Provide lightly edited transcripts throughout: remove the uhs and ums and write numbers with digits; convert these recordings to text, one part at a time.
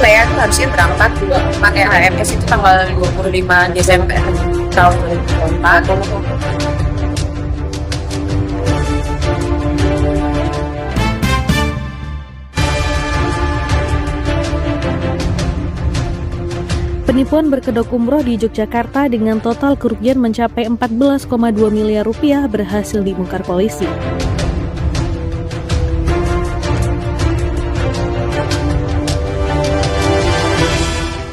Lea tuh harusnya berangkat pakai HMS itu tanggal 25 Desember tahun 2024. Penipuan berkedok umroh di Yogyakarta dengan total kerugian mencapai 14,2 miliar rupiah berhasil dibongkar polisi.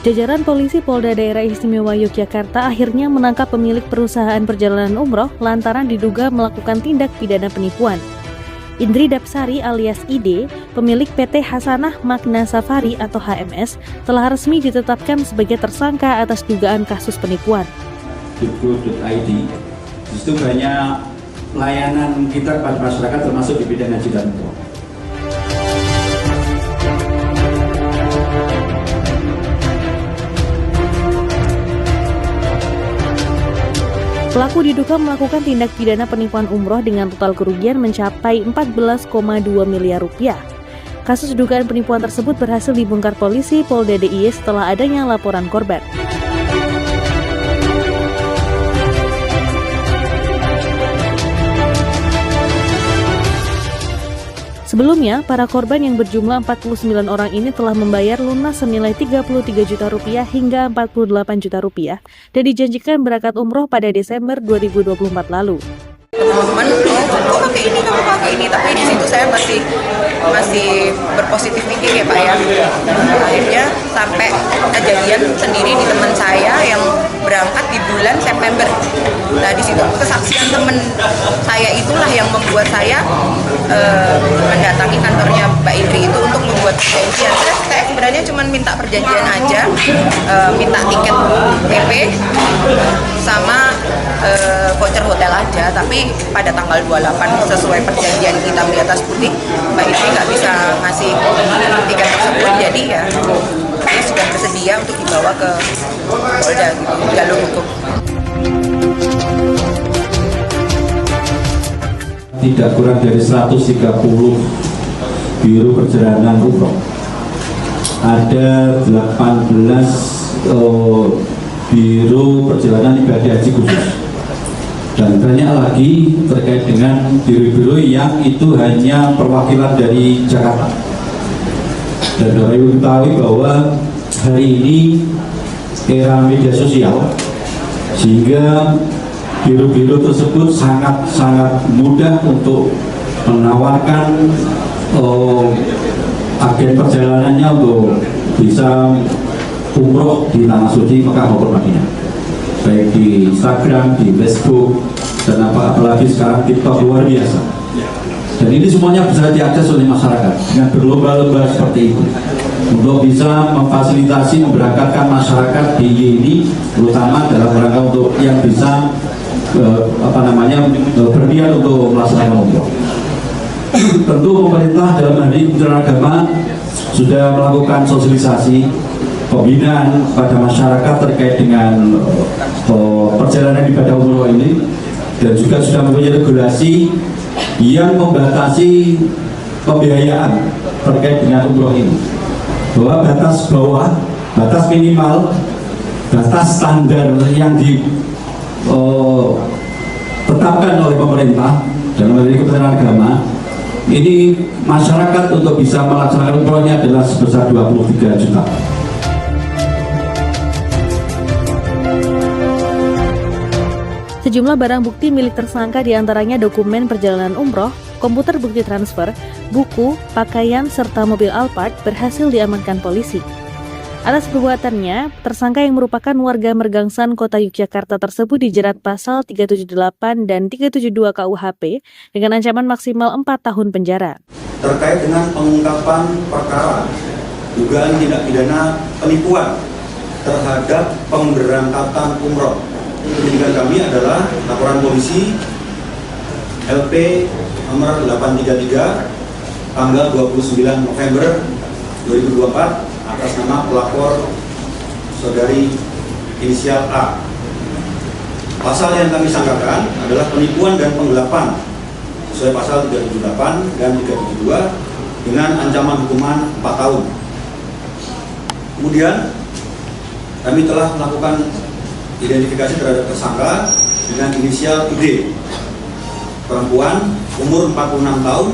Jajaran polisi Polda Daerah Istimewa Yogyakarta akhirnya menangkap pemilik perusahaan perjalanan umroh lantaran diduga melakukan tindak pidana penipuan. Indri Dapsari alias ID, pemilik PT Hasanah Magna Safari atau HMS, telah resmi ditetapkan sebagai tersangka atas dugaan kasus penipuan. .id itu banyak layanan kita kepada masyarakat termasuk di bidang haji dan umroh. Pelaku diduga melakukan tindak pidana penipuan umroh dengan total kerugian mencapai 14,2 miliar rupiah. Kasus dugaan penipuan tersebut berhasil dibongkar polisi Polda DIY setelah adanya laporan korban. Sebelumnya, para korban yang berjumlah 49 orang ini telah membayar lunas senilai 33 juta rupiah hingga 48 juta rupiah dan dijanjikan berangkat umroh pada Desember 2024 lalu. Teman-teman, kamu pakai ini, tapi di situ saya masih berpositif thinking ya Pak ya. Akhirnya sampai kejadian sendiri di teman saya yang berangkat di bulan September. Nah di situ kesaksian teman saya itulah yang membuat saya mendatangi kantornya Mbak Indri itu untuk membuat perjanjian. Saya sebenarnya cuma minta perjanjian aja, minta tiket PP sama voucher hotel aja, tapi pada tanggal 28 sesuai perjanjian hitam di atas putih Mbak Indri nggak bisa ngasih tiket tersebut, jadi ya saya sudah bersedia untuk dibawa ke Polda jalur hukum. Tidak kurang dari 130 biro perjalanan umroh. Ada 18 biro perjalanan ibadah haji khusus. Dan banyak lagi terkait dengan biro-biro yang itu hanya perwakilan dari Jakarta. Dan dapat diketahui bahwa hari ini era media sosial, sehingga biro-biro tersebut sangat mudah untuk menawarkan agen perjalanannya untuk bisa umroh di Tanah Suci Mekah maupun Madinah, baik di Instagram, di Facebook, dan apalagi sekarang TikTok luar biasa. Dan ini semuanya bisa diakses oleh masyarakat dengan berlomba-lomba seperti itu untuk bisa memfasilitasi memberangkatkan masyarakat di ini, terutama dalam rangka untuk yang bisa berniat untuk melaksanakan umroh. Tentu pemerintah dalam hal ini Kementerian Agama sudah melakukan sosialisasi pembinaan pada masyarakat terkait dengan perjalanan ibadah umroh ini, dan juga sudah mempunyai regulasi yang membatasi pembiayaan terkait dengan umroh ini, bahwa batas bawah, batas minimal, batas standar yang ditetapkan oleh pemerintah dan oleh Kementerian Agama ini, masyarakat untuk bisa melaksanakan umrohnya adalah sebesar 23 juta. Sejumlah barang bukti milik tersangka diantaranya dokumen perjalanan umroh, komputer bukti transfer, buku, pakaian, serta mobil Alphard berhasil diamankan polisi. Atas perbuatannya, tersangka yang merupakan warga Mergangsan, Kota Yogyakarta tersebut dijerat pasal 378 dan 372 KUHP dengan ancaman maksimal 4 tahun penjara. Terkait dengan pengungkapan perkara dugaan tindak pidana penipuan terhadap pemberangkatan umroh, penyidikan kami adalah laporan polisi LP nomor 833 tanggal 29 November 2024 atas nama pelapor saudari inisial A. Pasal yang kami sangkakan adalah penipuan dan penggelapan sesuai pasal 378 dan 372 dengan ancaman hukuman 4 tahun. Kemudian kami telah melakukan identifikasi terhadap tersangka dengan inisial ID, perempuan, umur 46 tahun,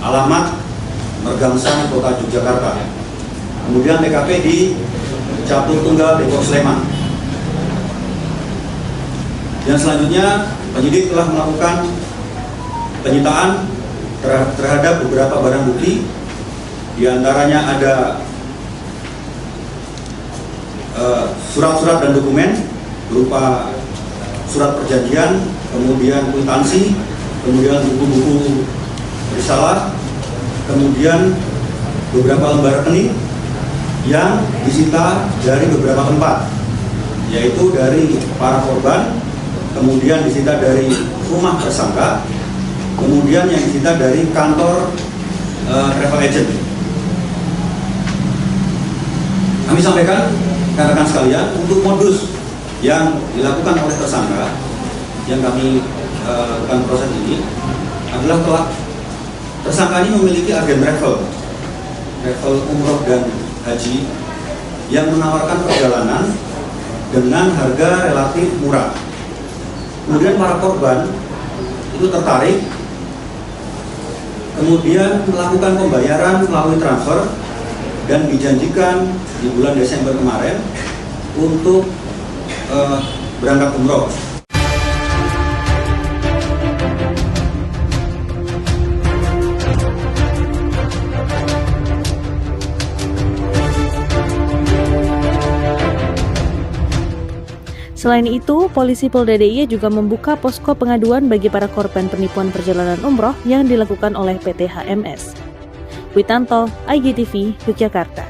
alamat Mergangsan, Kota Yogyakarta. Kemudian TKP di Catur Tunggal, Depok, Sleman. Dan selanjutnya penyidik telah melakukan penyitaan terhadap beberapa barang bukti, di antaranya ada surat-surat dan dokumen berupa surat perjanjian, kemudian kwitansi, kemudian buku-buku risalah, kemudian beberapa lembar rekening yang disita dari beberapa tempat, yaitu dari para korban, kemudian disita dari rumah tersangka, kemudian yang disita dari kantor travel agent. Kami sampaikan rekan-rekan sekalian, untuk modus yang dilakukan oleh tersangka yang kami lakukan proses ini adalah telah tersangka ini memiliki agen travel umroh dan haji yang menawarkan perjalanan dengan harga relatif murah. Kemudian para korban itu tertarik, kemudian melakukan pembayaran melalui transfer dan dijanjikan di bulan Desember kemarin untuk berangkat umroh. Selain itu, polisi Polda DIY juga membuka posko pengaduan bagi para korban penipuan perjalanan umroh yang dilakukan oleh PT HMS. Witanto, IGTV, Yogyakarta.